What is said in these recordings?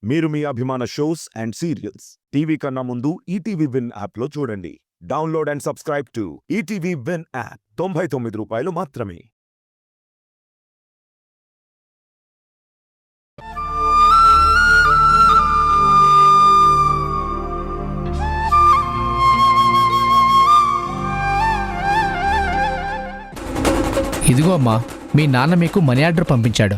మీరు మీ అభిమాన shows and serials TV కన్నా ముందు ఈటీవీ విన్ యాప్లో చూడండి. Download and subscribe to ETV win app. 99 రూపాయలు మాత్రమే. ఇదిగో అమ్మా, మీ నాన్న మీకు మనీ ఆర్డర్ పంపించాడు.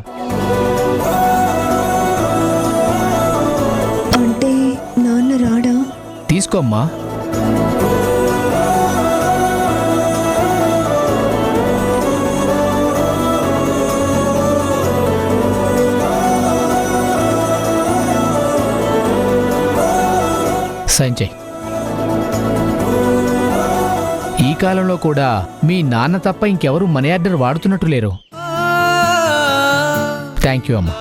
అంటే నాన్న రాడా? తీసుకో అమ్మా. సైన్ చెయ్. ఈ కాలంలో కూడా మీ నాన్న తప్ప ఇంకెవరూ మనీ ఆర్డర్ వాడుతున్నట్టు లేరు. థ్యాంక్ యూ అమ్మా.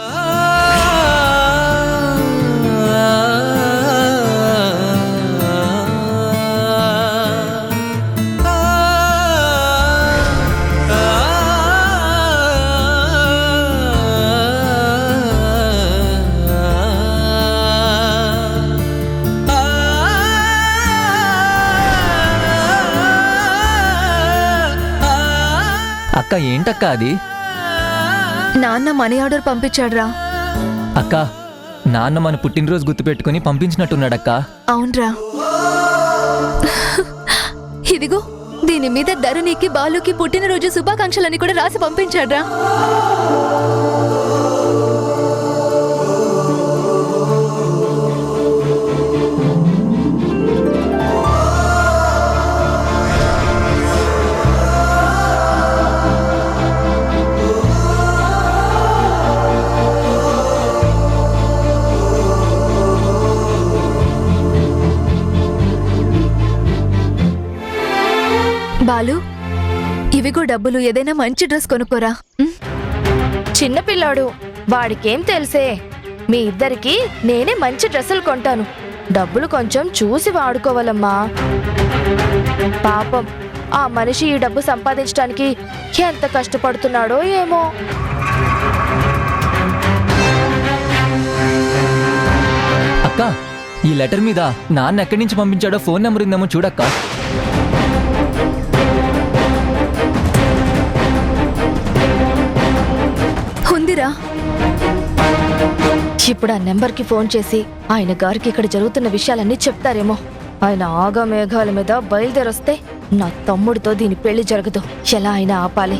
అక్క ఏంటక్క అది? నాన్న మనీ ఆర్డర్ పంపించాడ్రా. అక్క నాన్న మన పుట్టినరోజు గుర్తుపెట్టుకుని పంపించినట్టున్నాడక్క. అవునరా. ఇదిగో దీని మీద ధరణికి బాలుకి పుట్టినరోజు శుభాకాంక్షలని కూడా రాసి పంపించాడ్రా. బాలు, ఇవిగో డబ్బులు, ఏదైనా మంచి డ్రెస్ కొనుక్కోరా. చిన్నపిల్లాడు, వాడికేం తెలుసే. మీ ఇద్దరికి నేనే మంచి డ్రెస్సులు కొంటాను. డబ్బులు కొంచెం చూసి వాడుకోవాలమ్మా. పాపం ఆ మనిషి ఈ డబ్బు సంపాదించడానికి ఎంత కష్టపడుతున్నాడో ఏమో. అక్క ఈ లెటర్ మీద నాన్న ఎక్కడి నుంచి పంపించాడో ఫోన్ నెంబర్ ఉందేమో చూడక్క. ఉందిరా. ఇప్పుడు ఆ నెంబర్కి ఫోన్ చేసి ఆయన గారికి ఇక్కడ జరుగుతున్న విషయాలన్నీ చెప్తారేమో. ఆయన ఆగా మేఘాల మీద బయలుదేరొస్తే నా తమ్ముడితో దీని పెళ్లి జరగదు. ఎలా అయినా ఆపాలి.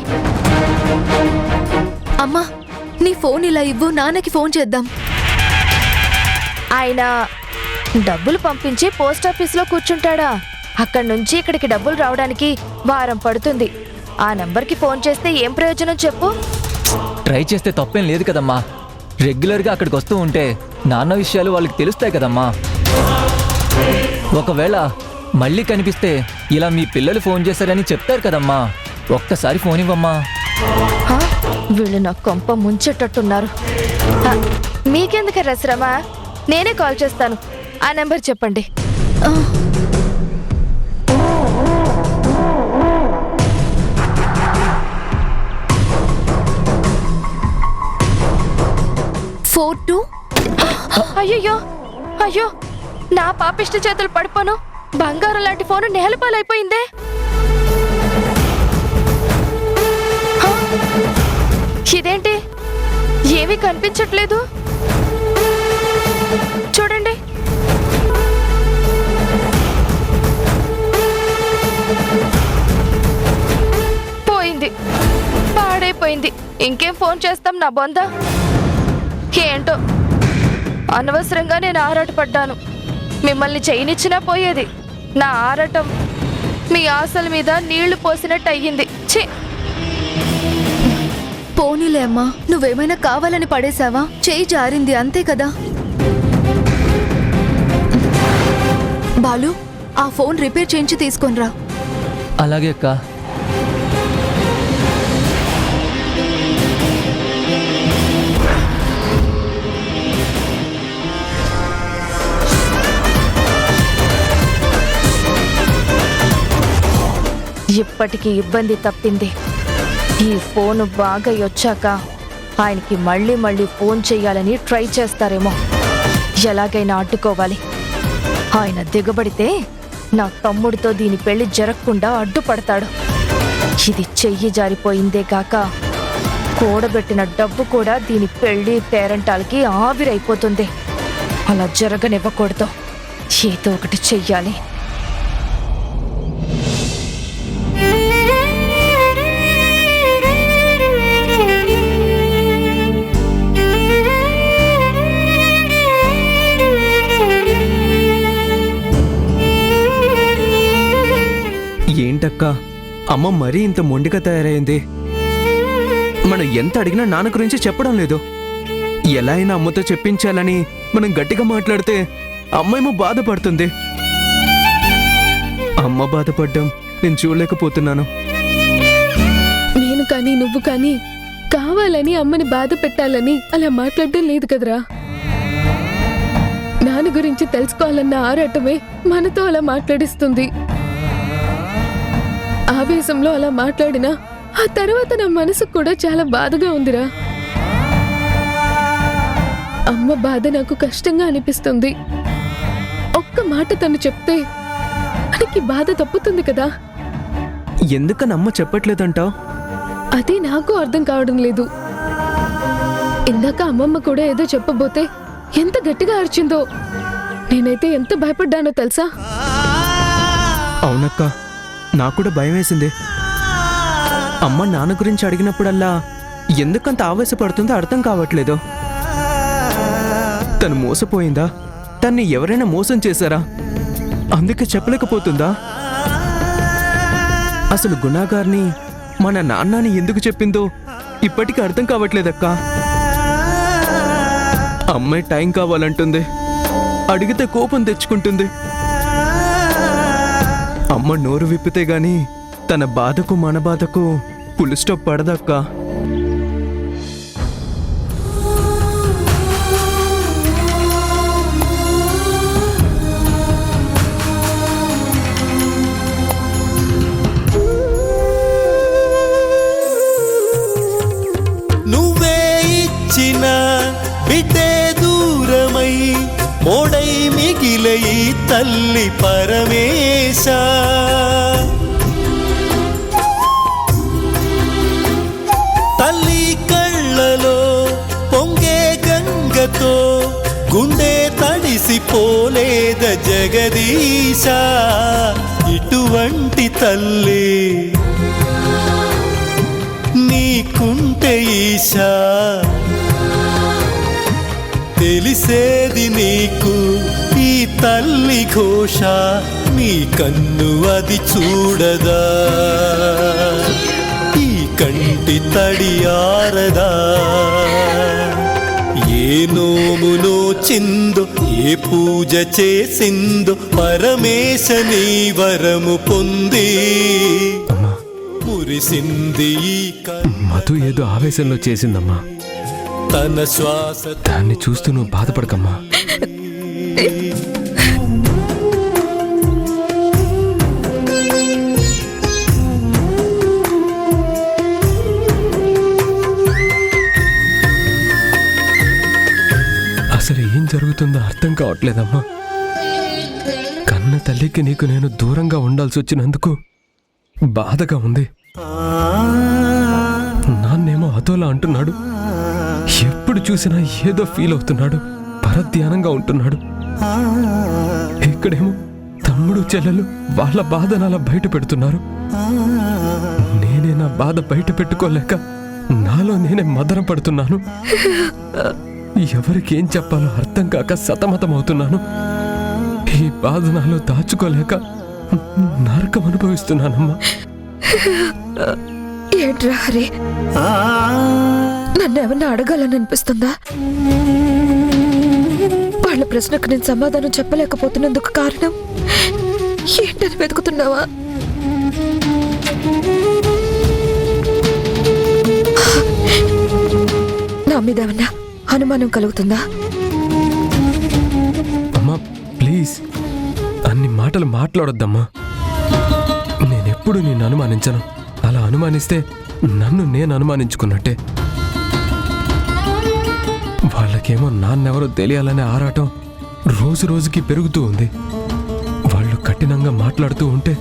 అమ్మా, నీ ఫోన్ ఇలా ఇవ్వు, నాన్నకి ఫోన్ చేద్దాం. ఆయన డబ్బులు పంపించి పోస్టాఫీస్లో కూర్చుంటాడా? అక్కడి నుంచి ఇక్కడికి డబ్బులు రావడానికి వారం పడుతుంది. ఆ నెంబర్కి ఫోన్ చేస్తే ఏం ప్రయోజనం చెప్పు? ట్రై చేస్తే తప్పేం లేదు కదమ్మా. రెగ్యులర్గా అక్కడికి వస్తూ ఉంటే నాన్న విషయాలు వాళ్ళకి తెలుస్తాయి కదమ్మా. ఒకవేళ మళ్ళీ కనిపిస్తే ఇలా మీ పిల్లలు ఫోన్ చేశారని చెప్తారు కదమ్మా. ఒక్కసారి ఫోన్ ఇవ్వమ్మా. వీళ్ళు నా కొంప ముంచేటట్టున్నారు. మీకెందుకు శ్రమ? నేనే కాల్ చేస్తాను. ఆ నెంబర్ చెప్పండి. 42. అయ్యో అయ్యో, నా పాపిష్టి చేతులు పడిపోను. బంగారం లాంటి ఫోను నేలపాలైపోయిందే. ఇదేంటి ఏమీ కనిపించట్లేదు? చూడండి. పోయింది, పాడైపోయింది. ఇంకేం ఫోన్ చేస్తాం నా బొంద. ఏంటో అనవసరంగా నేను ఆరాటపడ్డాను. మిమ్మల్ని చేయనిచ్చినా పోయేది. నా ఆరాటం మీ ఆశల మీద నీళ్లు పోసినట్టు అయ్యింది. ఛీ! పోనీలే అమ్మా, నువ్వేమైనా కావాలని పడేశావా? చేయి జారింది అంతే కదా. బాలు, ఆ ఫోన్ రిపేర్ చేయించి తీసుకొనిరా. అలాగే అక్క. ఇప్పటికీ ఇబ్బంది తప్పింది. ఈ ఫోను బాగా వచ్చాక ఆయనకి మళ్ళీ మళ్ళీ ఫోన్ చెయ్యాలని ట్రై చేస్తారేమో. ఎలాగైనా అడ్డుకోవాలి. ఆయన దిగబడితే నా తమ్ముడితో దీని పెళ్లి జరగకుండా అడ్డుపడతాడు. ఇది చెయ్యి జారిపోయిందే కాక కూడబెట్టిన డబ్బు కూడా దీని పెళ్లి పేరంటాలకి ఆవిరైపోతుంది. అలా జరగనివ్వకూడదు. ఏదో ఒకటి చెయ్యాలి. ఏంటక్కా, అమ్మ మరీ ఇంత మొండిగా తయారైంది. మనం ఎంత అడిగినా నాన్న గురించి చెప్పడం లేదు. ఎలా అయినా అమ్మతో చెప్పించాలని మనం గట్టిగా మాట్లాడితే అమ్మేమో బాధపడుతుంది. అమ్మ బాధపడ్డం నేను చూడలేకపోతున్నాను. నేను కానీ నువ్వు కానీ కావాలని అమ్మని బాధ పెట్టాలని అలా మాట్లాడడం లేదు కదరా. నాన్న గురించి తెలుసుకోవాలన్న ఆరాటమే మనతో అలా మాట్లాడిస్తుంది. ఆవేశంలో అలా మాట్లాడినా ఆ తర్వాత నా మనసుకు కూడా చాలా బాధగా ఉందిరా. అమ్మ బాధ నాకు కష్టంగా అనిపిస్తుంది. ఒక్క మాట తను చెప్తే మనకి బాధ తప్పుతుంది కదా. ఎందుకని అమ్మ చెప్పట్లేదంటావు? అదే నాకు అర్థం కావడం లేదు. ఇందాక అమ్మమ్మ కూడా ఏదో చెప్పబోతే ఎంత గట్టిగా అరిచిందో. నేనైతే ఎంత భయపడ్డానో తెలుసా? అవునక్క, నాకు కూడా భయం వేసింది. అమ్మ నాన్న గురించి అడిగినప్పుడల్లా ఎందుకంత ఆవేశపడుతుందో అర్థం కావట్లేదు. తను మోసపోయిందా? తన్ని ఎవరైనా మోసం చేశారా? అందుకే చెప్పలేకపోతుందా? అసలు గుణాగారిని మన నాన్నని ఎందుకు చెప్పిందో ఇప్పటికీ అర్థం కావట్లేదక్క. అమ్మాయి టైం కావాలంటుంది, అడిగితే కోపం తెచ్చుకుంటుంది. అమ్మ నోరు విప్పితే గాని తన బాధకు మన బాధకు ఫుల్ స్టాప్ పడదక్కా. నువ్వే ఇచ్చిన బిడ్డే దూరమై మోడై మిగిలే ఈ తల్లి పరమేశ. తల్లి కళ్ళలో పొంగే గంగతో గుండె తడిసిపోలేద జగదీశ. ఇటువంటి తల్లి నీకుంటే ఈశా, తెలిసేది నీకు ఈ తల్లి ఘోష. నీ కన్ను అది చూడదా? ఈ కంటి తడి ఆరదా? ఏ నోమునో చిందో, ఏ పూజ చేసిందో పరమేశ నీ వరము పొంది మురిసింది ఈ మధు ఏదో ఆవేశంలో చేసిందమ్మా. తన శ్వాస దాన్ని చూస్తూ నువ్వు బాధపడకమ్మా. అసలు ఏం జరుగుతుందో అర్థం కావట్లేదమ్మా. కన్న తల్లికి నీకు నేను దూరంగా ఉండాల్సి వచ్చినందుకు బాధగా ఉంది. నాన్నేమో అదోలా అంటున్నాడు. ఎప్పుడు చూసినా ఏదో ఫీల్ అవుతున్నాడు, పరధ్యానంగా ఉంటున్నాడు. ఇక్కడేమో తమ్ముడు చెల్లెలు వాళ్ళ బాధను అలా బయట పెడుతున్నారు. నేనే నా బాధ బయట పెట్టుకోలేక నాలో నేనే మదన పడుతున్నాను. ఎవరికి ఏం చెప్పాలో అర్థం కాక సతమతమవుతున్నాను. ఈ బాధ నాలో దాచుకోలేక నరకం అనుభవిస్తున్నానమ్మా. ఏంట్రా హరి, నన్ను ఏమన్నా అడగాలని అనిపిస్తుందా? వాళ్ళ ప్రశ్నకు నేను సమాధానం చెప్పలేకపోతున్నందుకు కారణం ఏంటని వెతుకుతున్నావా? నా మీద ఏమన్నా అనుమానం కలుగుతుందా? అమ్మా ప్లీజ్, అన్ని మాటలు మాట్లాడొద్దమ్మా. నేనెప్పుడు నిన్ను అనుమానించను. అలా అనుమానిస్తే నన్ను నేను అనుమానించుకున్నట్టే. వాళ్ళకేమో నాన్నెవరో తెలియాలనే ఆరాటం రోజు రోజుకి పెరుగుతూ ఉంది. వాళ్ళు కఠినంగా మాట్లాడుతూ ఉంటే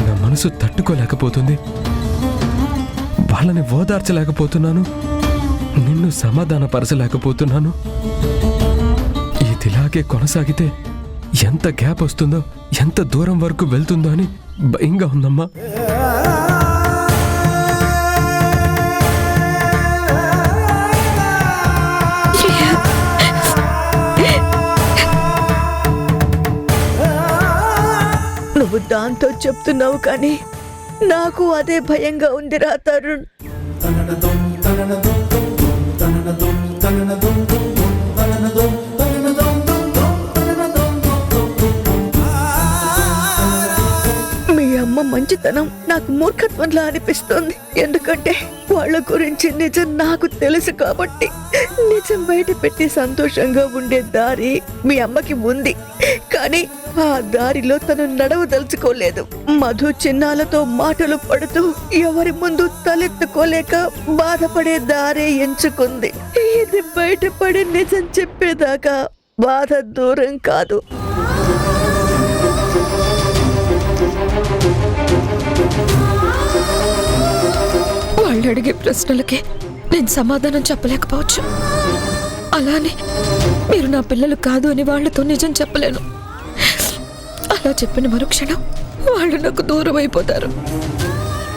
నా మనసు తట్టుకోలేకపోతుంది. వాళ్ళని ఓదార్చలేకపోతున్నాను, నిన్ను సమాధానపరచలేకపోతున్నాను. ఇదిలాగే కొనసాగితే ఎంత గ్యాప్ వస్తుందో, ఎంత దూరం వరకు వెళ్తుందో అని భయంగా ఉందమ్మా. నువ్వు దాంతో చెప్తున్నావు కానీ నాకు అదే భయంగా ఉందిరా తరుణ్. మీ అమ్మ మంచితనం నాకు మూర్ఖత్వంలా అనిపిస్తుంది. ఎందుకంటే వాళ్ళ గురించి నిజం నాకు తెలుసు కాబట్టి. నిజం బయట పెట్టి సంతోషంగా ఉండే దారి మీ అమ్మకి ఉంది, కానీ ఆ దారిలో తను నడవదలుచుకోలేదు. మధు చిన్నాలతో మాటలు పడుతూ ఎవరి ముందు తలెత్తుకోలేక బాధపడే దారే ఎంచుకుంది. ఇది బయటపడి నిజం చెప్పేదాకా బాధ దూరం కాదు. వాళ్ళు అడిగే ప్రశ్నలకి నేను సమాధానం చెప్పలేకపోవచ్చు. అలానే మీరు నా పిల్లలు కాదు అని వాళ్ళతో నిజం చెప్పలేను. అలా చెప్పిన మరుక్షణం వాళ్ళు నాకు దూరం అయిపోతారు.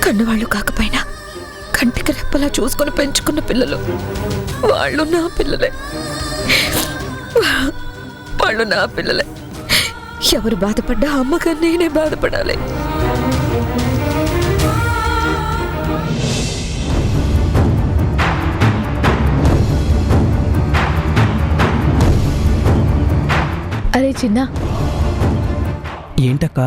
కన్నవాళ్ళు కాకపోయినా కంటికి రెప్పలా చూసుకొని పెంచుకున్న పిల్లలు వాళ్ళు నా పిల్లలే. వాళ్ళు నా పిల్లలే. ఎవరు బాధపడ్డా అమ్మగా నేనే బాధపడాలి. అరే చిన్న, ఏంటక్కా?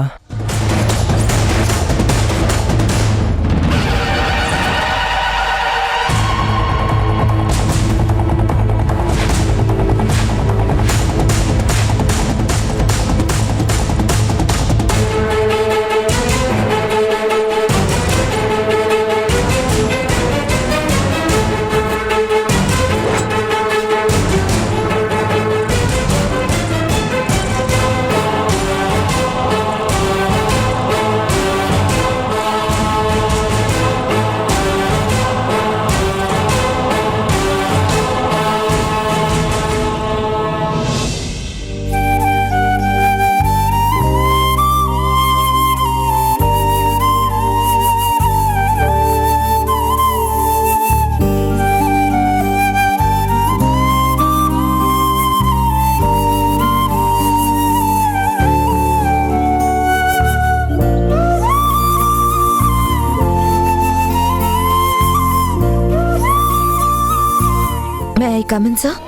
May I come in sir?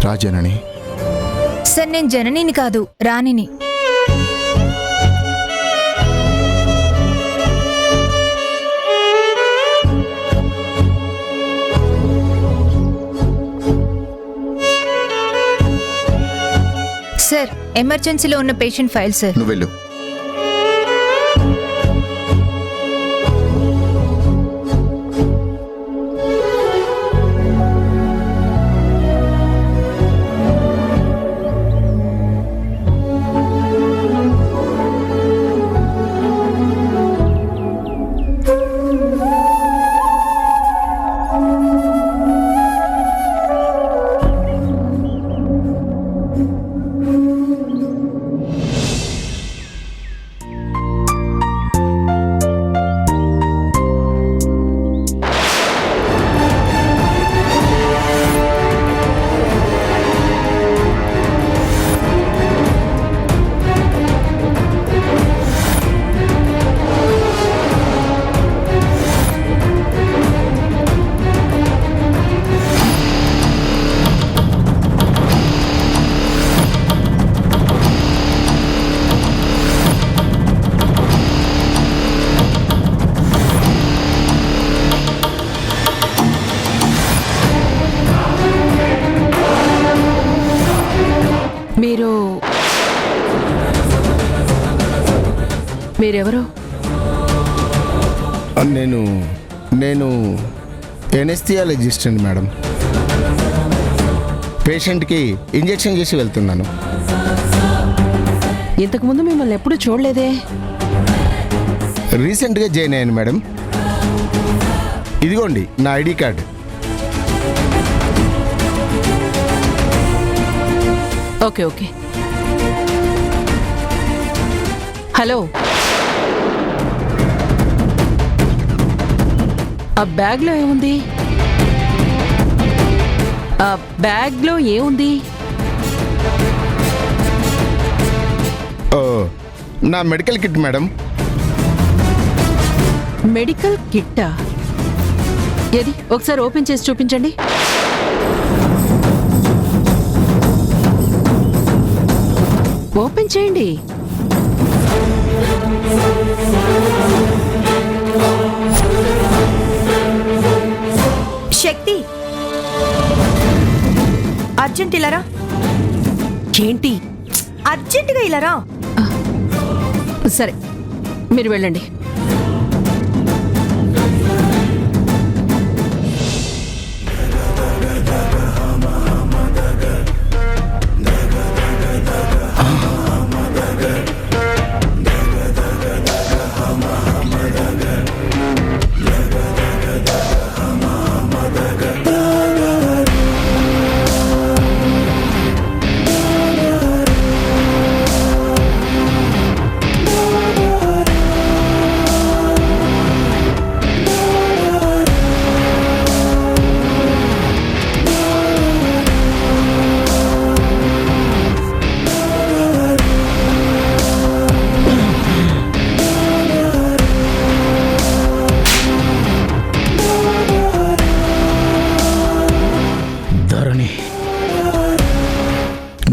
రాజనని. సార్, నేను జననిని కాదు, రాణిని. సార్, ఎమర్జెన్సీలో ఉన్న పేషెంట్ ఫైల్ సార్. నువ్వు వెళ్ళు. మీరెవరు? నేను ఎనెస్థియాలజిస్ట్ అండి మేడం. పేషెంట్కి ఇంజెక్షన్ చేసి వెళ్తున్నాను. ఇంతకుముందు మిమ్మల్ని ఎప్పుడు చూడలేదే. రీసెంట్గా జాయిన్ అయ్యాను మేడం. ఇదిగోండి నా ID card. Okay okay. Hello, ఆ బ్యాగ్లో ఏముంది? ఆ బ్యాగ్లో ఏముంది? ఓ, నా మెడికల్ కిట్ మేడం. మెడికల్ కిట్టా? ఏది ఒకసారి ఓపెన్ చేసి చూపించండి. ఓపెన్ చేయండి. శక్తి, అర్జెంట్ ఇలారా. ఏంటి? అర్జెంటుగా ఇలారా. సరే, మీరు వెళ్ళండి.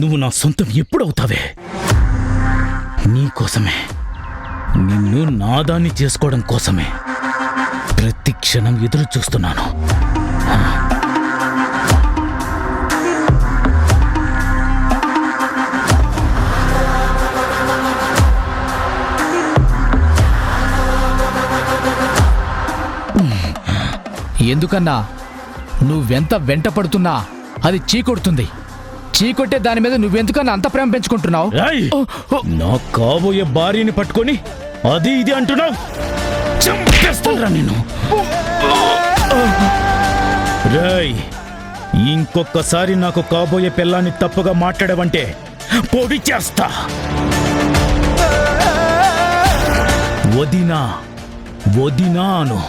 నువ్వు నా సొంతం ఎప్పుడవుతావే? నీకోసమే, నిన్ను నాదాన్ని చేసుకోవడం కోసమే ప్రతి క్షణం ఎదురు చూస్తున్నాను. ఎందుకన్నా నువ్వెంత వెంట పడుతున్నా అది చీకొడుతుంది. చీకొట్టే దాని మీద నువ్వెందుకన్నా అంత ప్రేమ పెంచుకుంటున్నావు? నా కాబోయే భార్యని పట్టుకొని అది ఇది అంటున్నావు. చంపేస్తానురా నేను. రేయ్, ఇంకొకసారి నాకు కాబోయే పిల్లాన్ని తప్పుగా మాట్లాడవంటే పొడి చేస్తా. వదినా వదినా అను.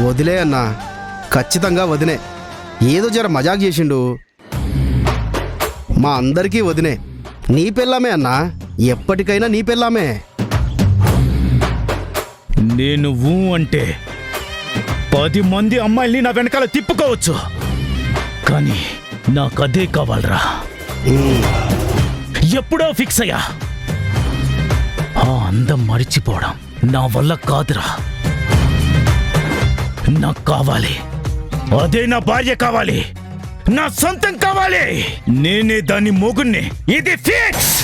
వదిలే అన్నా, ఖచ్చితంగా వదినే. ఏదో జర మజాక్ చేసిండు. మా అందరికీ వదినే. నీ పెళ్ళామే అన్నా, ఎప్పటికైనా నీ పెళ్ళామే. నేను ఊ అంటే 10 మంది అమ్మాయిల్ని నా వెనకాల తిప్పుకోవచ్చు, కానీ నాకదే కావాలరా. ఎప్పుడో ఫిక్స్ అయ్యా. ఆ అందం మరిచిపోవడం నా వల్ల కాదురా. నాకు కావాలి, అదే నా భార్య కావాలి, నా సొంతం కావాలి. నేనే దాని మొగుణ్ణి. ఇది ఫిక్స్.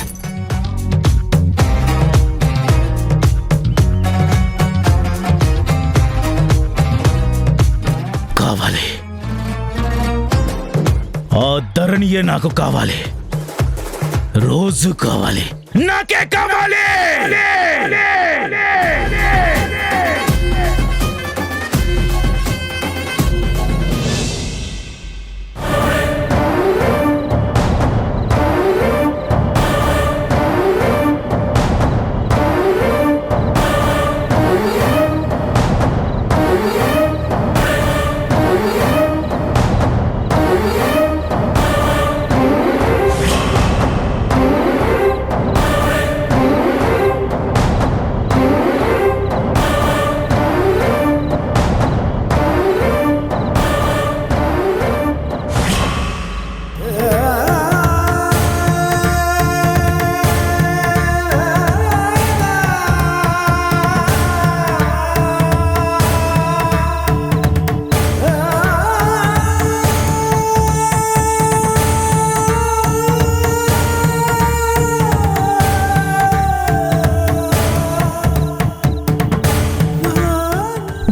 కావాలి, ఆ ధరణియే నాకు కావాలి, రోజు కావాలి, నాకే కావాలి.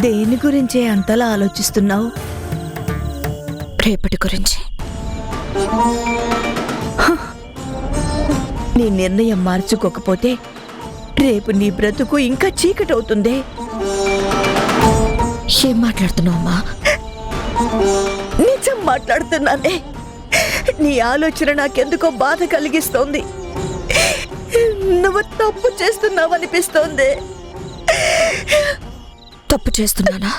దేని గురించే అంతలా ఆలోచిస్తున్నావు? రేపటి గురించి. నీ నిర్ణయం మార్చుకోకపోతే రేపు నీ బ్రతుకు ఇంకా చీకటవుతుందే. ఏం మాట్లాడుతున్నావు అమ్మా? నిజం మాట్లాడుతున్నానే. నీ ఆలోచన నాకెందుకో బాధ కలిగిస్తోంది. నువ్వు తప్పు చేస్తున్నావనిపిస్తోంది. తప్పు చేస్తున్నానా?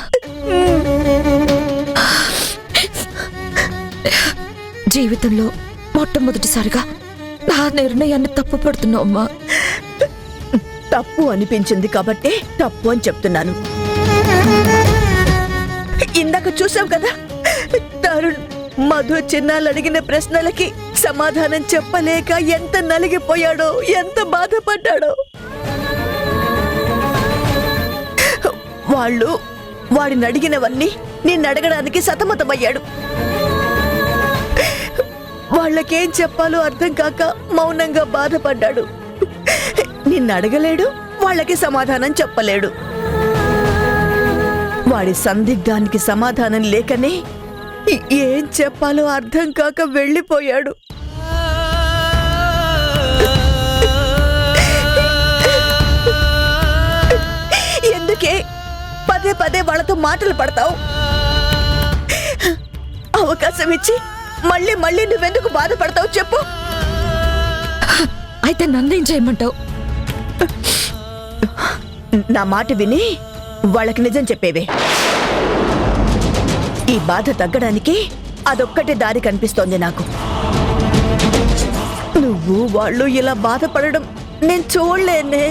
జీవితంలో మొట్టమొదటిసారిగా నా నిర్ణయాన్ని తప్పు పడుతున్నావు అమ్మా. తప్పు అనిపించింది కాబట్టి తప్పు అని చెప్తున్నాను. ఇందాక చూసాం కదా, తరుణ్ మధు చిన్నాళ్ళు అడిగిన ప్రశ్నలకి సమాధానం చెప్పలేక ఎంత నలిగిపోయాడో, ఎంత బాధపడ్డాడో. వాడిని అడిగినవన్నీ నిన్ను అడగడానికి సతమతమయ్యాడు. వాళ్ళకేం చెప్పాలో అర్థం కాక మౌనంగా బాధపడ్డాడు. నిన్ను అడగలేడు, వాళ్ళకి సమాధానం చెప్పలేడు. వాడి సందిగ్ధానికి సమాధానం లేకనే ఏం చెప్పాలో అర్థం కాక వెళ్ళిపోయాడు. ఎందుకే పదే పదే వాళ్ళతో మాటలు పడతావు? అవకాశం ఇచ్చి మళ్ళీ మళ్ళీ నువ్వెందుకు బాధపడతావు చెప్పు. అయితే నన్నేం చేయమంటావు? నా మాట విని వాళ్ళకి నిజం చెప్పేవే. ఈ బాధ తగ్గడానికి అదొక్కటే దారి కనిపిస్తోంది నాకు. నువ్వు వాళ్ళు ఇలా బాధపడడం నేను చూడలేనే.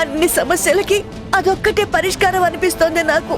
అన్ని సమస్యలకి అదొక్కటే పరిష్కారం అనిపిస్తోంది నాకు.